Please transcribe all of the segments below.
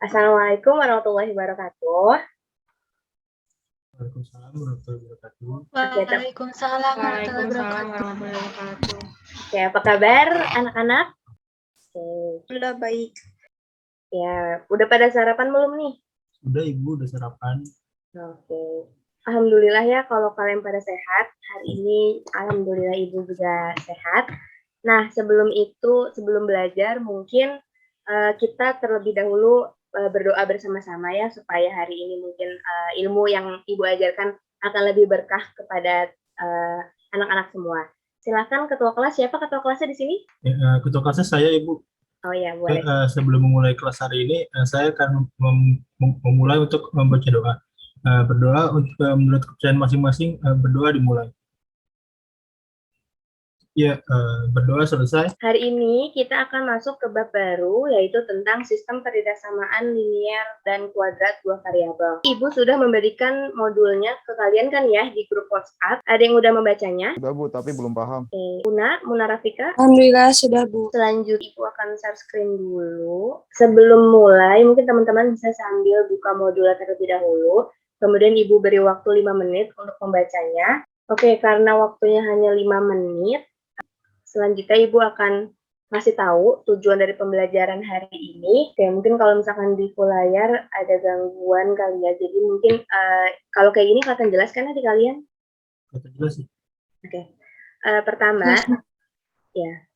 Assalamualaikum warahmatullahi wabarakatuh. Waalaikumsalam warahmatullahi wabarakatuh. Waalaikumsalam warahmatullahi Waalaikumsalam wabarakatuh. warahmatullahi wabarakatuh. Oke, apa kabar anak-anak? Udah baik. Ya, udah pada sarapan belum nih? Sudah Ibu, udah sarapan? Oke. Alhamdulillah ya kalau kalian pada sehat. Hari ini alhamdulillah Ibu juga sehat. Nah, sebelum belajar mungkin kita terlebih dahulu berdoa bersama-sama ya supaya hari ini mungkin ilmu yang Ibu ajarkan akan lebih berkah kepada anak-anak semua. Silakan ketua kelas, siapa ketua kelasnya di sini? Ketua kelasnya saya Ibu. Oh ya, boleh. Sebelum memulai kelas hari ini, saya akan memulai untuk membaca doa. Berdoa untuk menurut kepercayaan masing-masing, berdoa dimulai. Ya, berdoa selesai. Hari ini kita akan masuk ke bab baru, yaitu tentang sistem pertidasamaan linier dan kuadrat dua variabel. Ibu sudah memberikan modulnya ke kalian kan ya di grup WhatsApp. Ada yang udah membacanya? Sudah Bu, tapi belum paham. Oke. Muna Rafika? Alhamdulillah sudah Bu. Selanjutnya Ibu akan share screen dulu. Sebelum mulai, mungkin teman-teman bisa sambil buka modulnya terlebih dahulu. Kemudian Ibu beri waktu 5 menit untuk membacanya. Oke, karena waktunya hanya 5 menit, selanjutnya Ibu akan ngasih tahu tujuan dari pembelajaran hari ini. Oke, mungkin kalau misalkan di full layar ada gangguan kali ya. Jadi mungkin kalau kayak gini kelihatan jelas kan di kalian? Kelihatan jelas sih. Oke.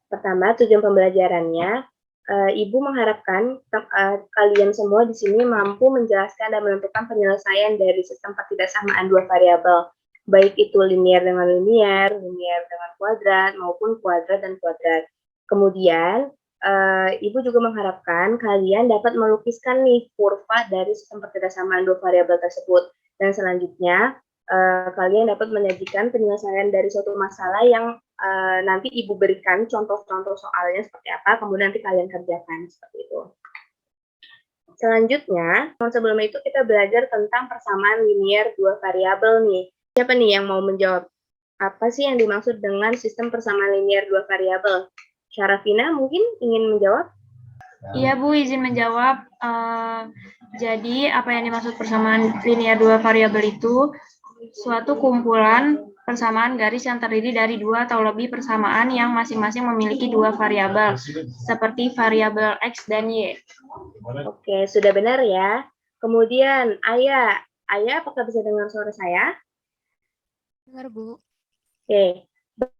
Pertama tujuan pembelajarannya, Ibu mengharapkan kalian semua di sini mampu menjelaskan dan menentukan penyelesaian dari sistem pertidaksamaan dua variabel, baik itu linier dengan linier, linier dengan kuadrat, maupun kuadrat dan kuadrat. Kemudian, Ibu juga mengharapkan kalian dapat melukiskan nih kurva dari sistem pertidaksamaan dua variabel tersebut. Dan selanjutnya, kalian dapat menyajikan penyelesaian dari suatu masalah yang nanti Ibu berikan contoh-contoh soalnya seperti apa, kemudian nanti kalian kerjakan seperti itu. Selanjutnya, sebelum itu kita belajar tentang persamaan linier dua variabel nih. Siapa nih yang mau menjawab? Apa sih yang dimaksud dengan sistem persamaan linier dua variabel? Syarafina mungkin ingin menjawab? Iya Bu, izin menjawab. Jadi apa yang dimaksud persamaan linier dua variabel itu suatu kumpulan persamaan garis yang terdiri dari dua atau lebih persamaan yang masing-masing memiliki dua variabel, seperti variabel X dan Y. Oke, sudah benar ya. Kemudian, Ayah apakah bisa dengar suara saya? Dengar Bu. Oke,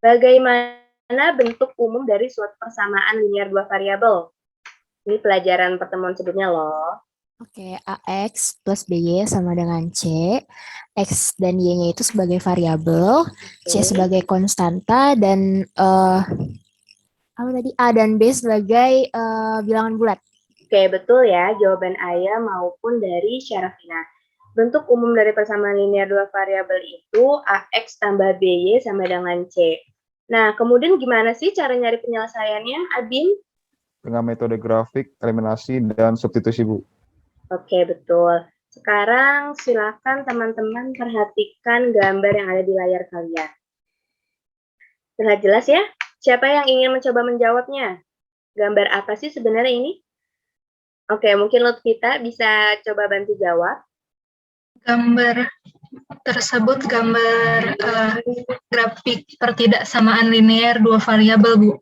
bagaimana bentuk umum dari suatu persamaan linier dua variabel? Ini pelajaran pertemuan sebelumnya loh. Oke, AX plus BY sama dengan C. X dan Y-nya itu sebagai variabel, C sebagai konstanta, dan apa tadi? A dan B sebagai bilangan bulat. Oke, betul ya jawaban Ayah maupun dari Syarafina. Bentuk umum dari persamaan linier dua variabel itu AX tambah BY sama dengan C. Nah, kemudian gimana sih cara nyari penyelesaiannya, Abin? Dengan metode grafik, eliminasi, dan substitusi Bu. Oke, betul. Sekarang silakan teman-teman perhatikan gambar yang ada di layar kalian. Terlihat jelas ya? Siapa yang ingin mencoba menjawabnya? Gambar apa sih sebenarnya ini? Oke, mungkin Lutfita bisa coba bantu jawab. Gambar tersebut gambar grafik pertidaksamaan linier dua variabel Bu.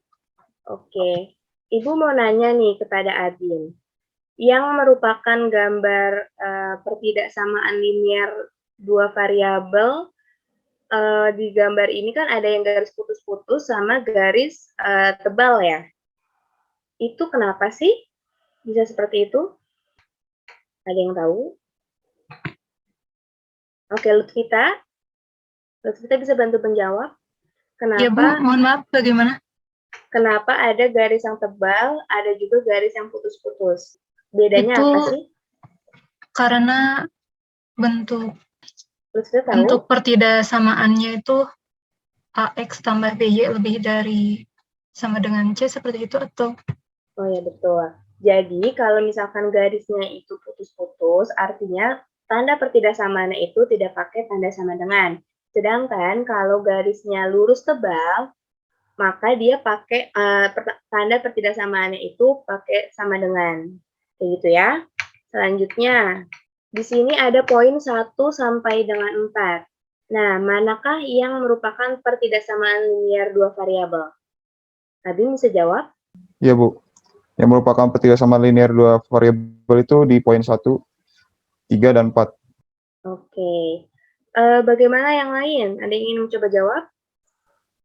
Oke, Ibu mau nanya nih kepada Adin. Yang merupakan gambar pertidaksamaan linier dua variabel, di gambar ini kan ada yang garis putus-putus sama garis tebal ya. Itu kenapa sih bisa seperti itu? Ada yang tahu? Oke, Lutfita bisa bantu menjawab? Kenapa? Ya Bu, mohon maaf bagaimana? Kenapa ada garis yang tebal, ada juga garis yang putus-putus? Bedanya Itu apa sih? karena bentuk Lutfita tahu? bentuk pertidaksamaannya itu AX tambah BY lebih dari sama dengan C seperti itu atau? Oh ya, betul. Jadi kalau misalkan garisnya itu putus-putus, artinya tanda pertidaksamaannya itu tidak pakai tanda sama dengan. Sedangkan kalau garisnya lurus tebal, maka dia pakai tanda pertidaksamaannya itu pakai sama dengan. Kayak gitu ya. Selanjutnya, di sini ada poin 1 sampai dengan 4. Nah, manakah yang merupakan pertidaksamaan linier dua variabel? Abi bisa jawab? Iya, Bu. Yang merupakan pertidaksamaan linear dua variabel itu di poin 1, 3, dan 4. Oke. Bagaimana yang lain? Ada yang ingin mencoba jawab?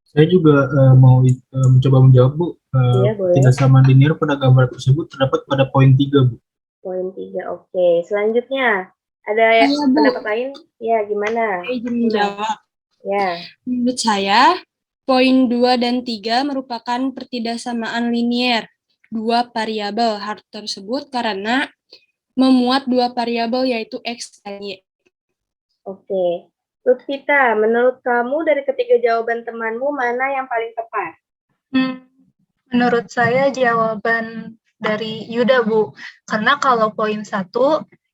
Saya juga mau mencoba menjawab, Bu. Iya, boleh. Pertidaksamaan linear pada gambar tersebut terdapat pada poin 3, Bu. Poin 3, oke. Selanjutnya, ada pendapat lain? Ya, gimana? Saya izin menjawab. Ya, Menurut saya, poin 2 dan 3 merupakan pertidaksamaan linier dua variabel. Hal tersebut karena memuat dua variabel yaitu X dan Y. oke. Lutfita, menurut kamu dari ketiga jawaban temanmu mana yang paling tepat? Menurut saya jawaban dari Yuda, Bu. Karena kalau poin 1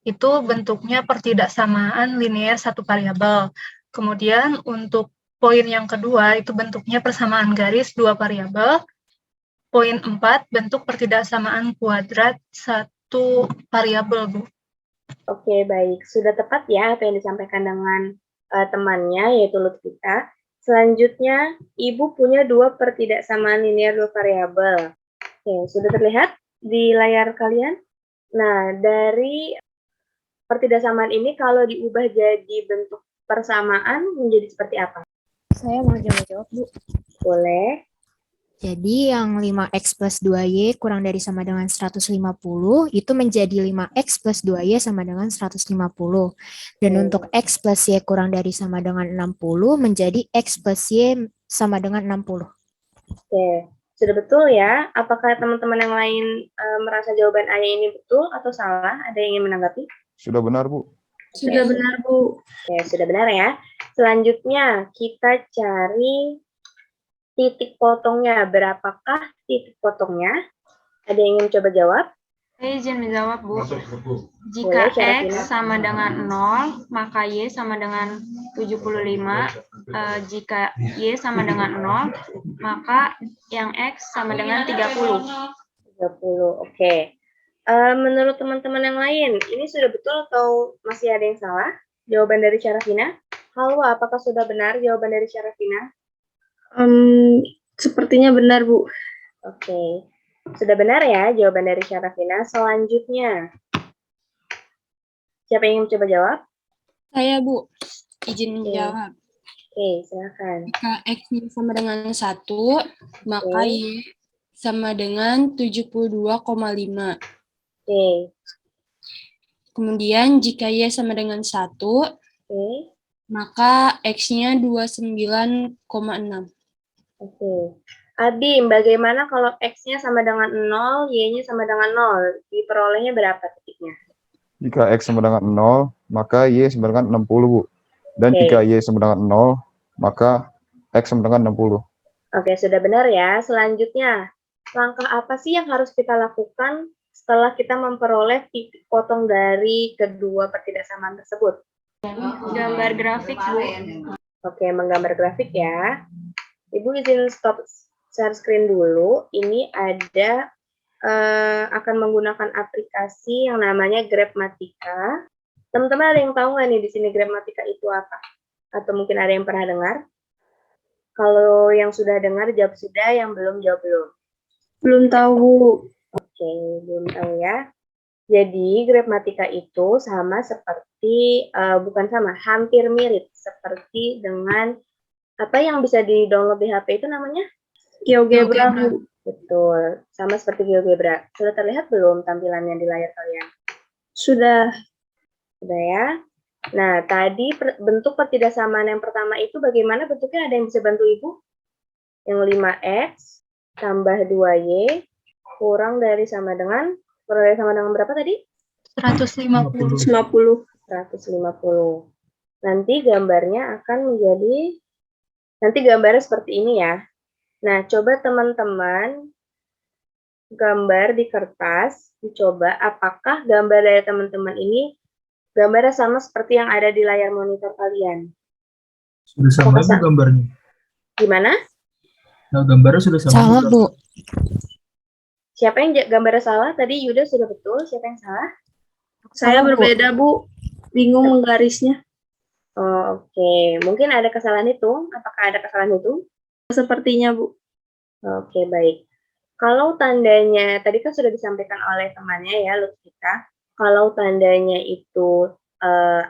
itu bentuknya pertidaksamaan linear satu variabel. Kemudian untuk poin yang kedua itu bentuknya persamaan garis dua variabel. Poin 4 bentuk pertidaksamaan kuadrat satu variabel, Bu. Oke, baik. Sudah tepat ya apa yang disampaikan dengan temannya, yaitu Lutfita. Selanjutnya, Ibu punya dua pertidaksamaan linear dua variabel. Oke, sudah terlihat di layar kalian? Nah, dari pertidaksamaan ini kalau diubah jadi bentuk persamaan menjadi seperti apa? Saya mau jawab, Bu. Boleh. Jadi yang 5x plus 2y kurang dari sama dengan 150 itu menjadi 5x plus 2y sama dengan 150. Dan untuk x plus y kurang dari sama dengan 60 menjadi x plus y sama dengan 60. Oke, sudah betul ya. Apakah teman-teman yang lain merasa jawaban A-nya ini betul atau salah? Ada yang ingin menanggapi? Sudah benar, Bu. Sudah benar, Bu. Oke, sudah benar ya. Selanjutnya kita cari titik potongnya. Berapakah titik potongnya? Ada yang ingin coba jawab? Saya izin menjawab, Bu. Boleh, Jika Syarafina. X sama dengan 0, maka Y sama dengan 75. Jika Y sama dengan 0, maka yang X sama dengan 30. 30, oke. Menurut teman-teman yang lain, ini sudah betul atau masih ada yang salah? Jawaban dari Syarafina? Halwa, apakah sudah benar jawaban dari Syarafina? Sepertinya benar, Bu. Oke, sudah benar ya jawaban dari Syarafina. Selanjutnya, siapa yang ingin coba jawab? Saya, Bu, izin menjawab. Oke, silakan. Jika X-nya sama dengan 1, maka Oke. Y sama dengan 72,5. Oke, Kemudian jika Y sama dengan 1, oke, maka X-nya 29,6. oke. Abi, bagaimana kalau X-nya sama dengan 0, Y-nya sama dengan 0? Diperolehnya berapa titiknya? Jika X sama dengan 0, maka Y sama dengan 60, Bu. Dan Oke. jika Y sama dengan 0, maka X sama dengan 60. Oke, sudah benar ya. Selanjutnya, langkah apa sih yang harus kita lakukan setelah kita memperoleh titik potong dari kedua pertidaksamaan tersebut? Gambar grafik, Bu. Oke, menggambar grafik ya. Ibu izin stop share screen dulu. Ini ada akan menggunakan aplikasi yang namanya Grabmatika. Teman-teman ada yang tahu nggak nih di sini Grabmatika itu apa? Atau mungkin ada yang pernah dengar? Kalau yang sudah dengar jawab sudah, yang belum jawab belum. Belum tahu, Bu. Oke, belum tahu ya. Jadi Grabmatika itu sama seperti, bukan sama, hampir mirip seperti dengan apa yang bisa di-download di HP itu namanya? GeoGebra, Bu. Betul, sama seperti GeoGebra. Sudah terlihat belum tampilannya di layar kalian? Sudah. Sudah ya. Nah, tadi bentuk pertidaksamaan yang pertama itu bagaimana bentuknya? Ada yang bisa bantu Ibu? Yang 5X tambah 2Y kurang dari sama dengan berapa tadi? 150. 150. Nanti gambarnya akan gambarnya seperti ini ya. Nah, coba teman-teman gambar di kertas, dicoba apakah gambar dari teman-teman ini gambarnya sama seperti yang ada di layar monitor kalian. Sudah sama, Bu, gambarnya. Gimana? Nah, gambarnya sudah sama. Salah, Bu. Siapa yang gambarnya salah? Tadi Yuda sudah betul. Siapa yang salah? Saya Halo, Bu. berbeda, Bu. Bingung menggarisnya. Oh, oke. Mungkin ada kesalahan hitung. Apakah ada kesalahan hitung? Sepertinya, Bu. Oke, baik. Kalau tandanya, tadi kan sudah disampaikan oleh temannya ya, Lutfika. Kalau tandanya itu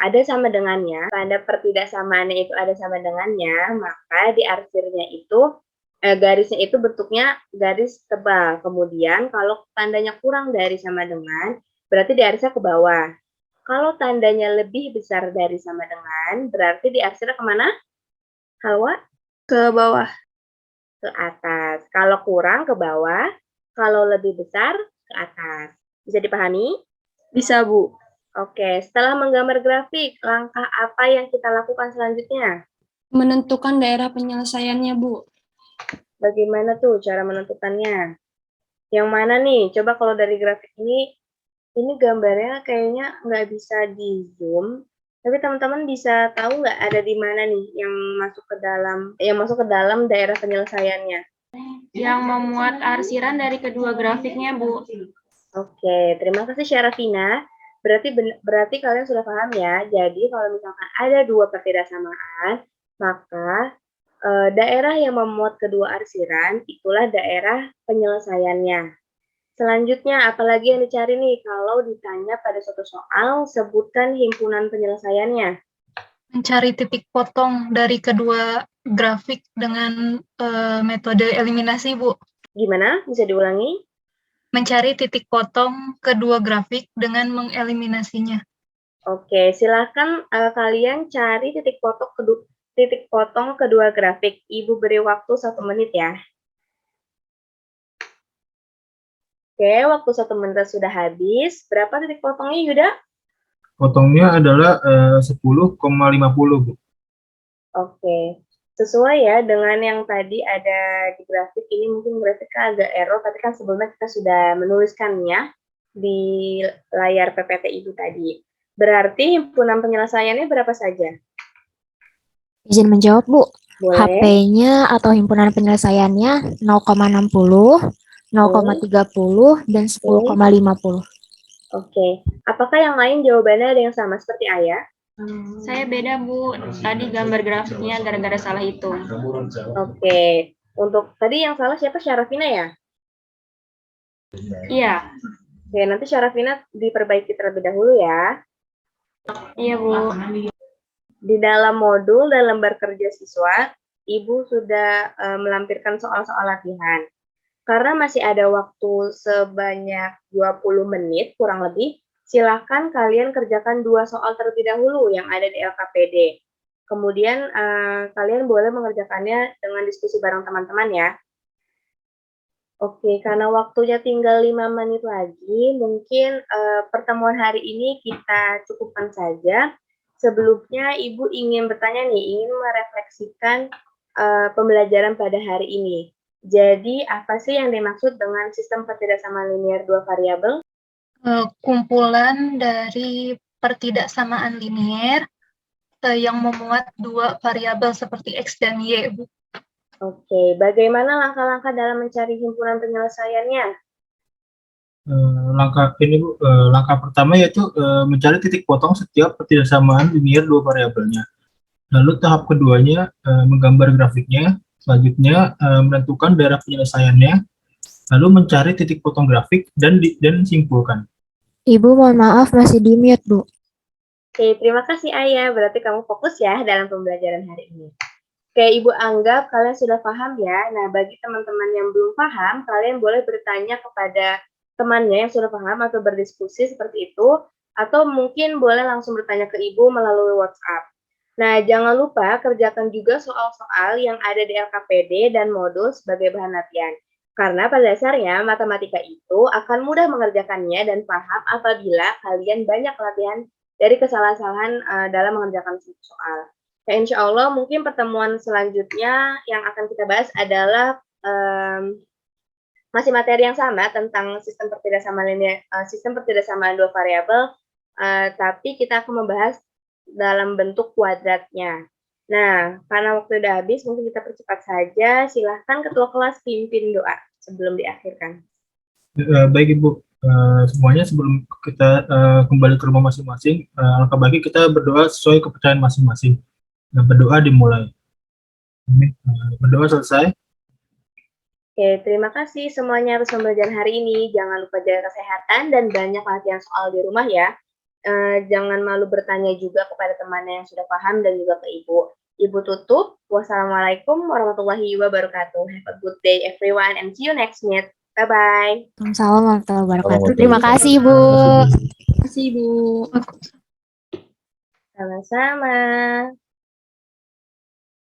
ada sama dengannya, tanda pertidaksamaannya itu ada sama dengannya, maka di arsirnya itu garisnya itu bentuknya garis tebal. Kemudian kalau tandanya kurang dari sama dengan, berarti diarsirnya ke bawah. Kalau tandanya lebih besar dari sama dengan, berarti diarsirnya kemana? Halwa? Ke bawah. Ke atas. Kalau kurang ke bawah, kalau lebih besar ke atas. Bisa dipahami? Bisa, Bu. Oke, setelah menggambar grafik, langkah apa yang kita lakukan selanjutnya? Menentukan daerah penyelesaiannya, Bu. Bagaimana tuh cara menentukannya? Yang mana nih? Coba kalau dari grafik ini gambarnya kayaknya nggak bisa di zoom. Tapi teman-teman bisa tahu nggak ada di mana nih yang masuk ke dalam daerah penyelesaiannya? Yang memuat arsiran dari kedua grafiknya, Bu. Oke, terima kasih Syarafina. Berarti kalian sudah paham ya. Jadi kalau misalkan ada dua pertidaksamaan, maka daerah yang memuat kedua arsiran itulah daerah penyelesaiannya. Selanjutnya, apalagi yang dicari nih kalau ditanya pada suatu soal, sebutkan himpunan penyelesaiannya. Mencari titik potong dari kedua grafik dengan metode eliminasi, Bu. Gimana? Bisa diulangi? Mencari titik potong kedua grafik dengan mengeliminasinya. Oke, silahkan kalian cari titik potong kedua grafik. Ibu beri waktu 1 menit ya. Oke, waktu 1 menit sudah habis. Berapa titik potongnya, Yuda? Potongnya adalah 10,50, Bu. Oke, sesuai ya dengan yang tadi ada di grafik. Ini mungkin grafiknya agak error, tapi kan sebelumnya kita sudah menuliskannya di layar PPT Ibu tadi. Berarti himpunan penyelesaiannya berapa saja? Izin menjawab, Bu. Boleh. HP-nya atau himpunan penyelesaiannya 0,60, 0,30, dan 10,50. Oke, apakah yang lain jawabannya ada yang sama seperti Ayah? Saya beda, Bu. Tadi gambar grafiknya gara-gara salah hitung. Oke, untuk tadi yang salah siapa? Syarafina ya? Iya. Oke, nanti Syarafina diperbaiki terlebih dahulu ya. Iya, Bu. Di dalam modul dan lembar kerja siswa, Ibu sudah melampirkan soal-soal latihan. Karena masih ada waktu sebanyak 20 menit kurang lebih, silakan kalian kerjakan 2 soal terlebih dahulu yang ada di LKPD. Kemudian kalian boleh mengerjakannya dengan diskusi bareng teman-teman ya. Oke, karena waktunya tinggal 5 menit lagi, mungkin pertemuan hari ini kita cukupkan saja. Sebelumnya Ibu ingin bertanya nih, ingin merefleksikan pembelajaran pada hari ini. Jadi, apa sih yang dimaksud dengan sistem pertidaksamaan linier dua variabel? Kumpulan dari pertidaksamaan linier yang memuat dua variabel seperti X dan Y, Bu. Oke, bagaimana langkah-langkah dalam mencari himpunan penyelesaiannya? Langkah pertama yaitu mencari titik potong setiap pertidaksamaan linier dua variabelnya. Lalu tahap keduanya menggambar grafiknya. Selanjutnya menentukan daerah penyelesaiannya. Lalu mencari titik potong grafik dan simpulkan. Ibu mohon maaf masih di mute, Bu. Oke, terima kasih Ayah. Berarti kamu fokus ya dalam pembelajaran hari ini. Oke, Ibu anggap kalian sudah paham ya. Nah, bagi teman-teman yang belum paham, kalian boleh bertanya kepada temannya yang sudah paham atau berdiskusi seperti itu. Atau mungkin boleh langsung bertanya ke Ibu melalui WhatsApp. Nah, jangan lupa kerjakan juga soal-soal yang ada di LKPD dan modul sebagai bahan latihan. Karena pada dasarnya matematika itu akan mudah mengerjakannya dan paham apabila kalian banyak latihan dari kesalahan-kesalahan dalam mengerjakan soal. Ya, insya Allah mungkin pertemuan selanjutnya yang akan kita bahas adalah masih materi yang sama tentang sistem pertidaksamaan dua variabel, tapi kita akan membahas dalam bentuk kuadratnya. Nah, karena waktu udah habis, mungkin kita percepat saja. Silahkan Ketua Kelas pimpin doa sebelum diakhirkan. Baik Ibu, Semuanya sebelum kita kembali ke rumah masing-masing, alangkah baiknya kita berdoa sesuai kepercayaan masing-masing. Nah, berdoa dimulai. Amin. Berdoa selesai. Oke, terima kasih semuanya atas pembelajaran hari ini. Jangan lupa jaga kesehatan dan banyak latihan soal di rumah ya. Jangan malu bertanya juga kepada temannya yang sudah paham dan juga ke Ibu. Ibu tutup. Wassalamualaikum warahmatullahi wabarakatuh. Have a good day everyone and see you next meet. Bye-bye. Waalaikumsalam warahmatullahi wabarakatuh. Waalaikumsalam. Terima kasih, Bu. Terima kasih, Bu. Sama-sama.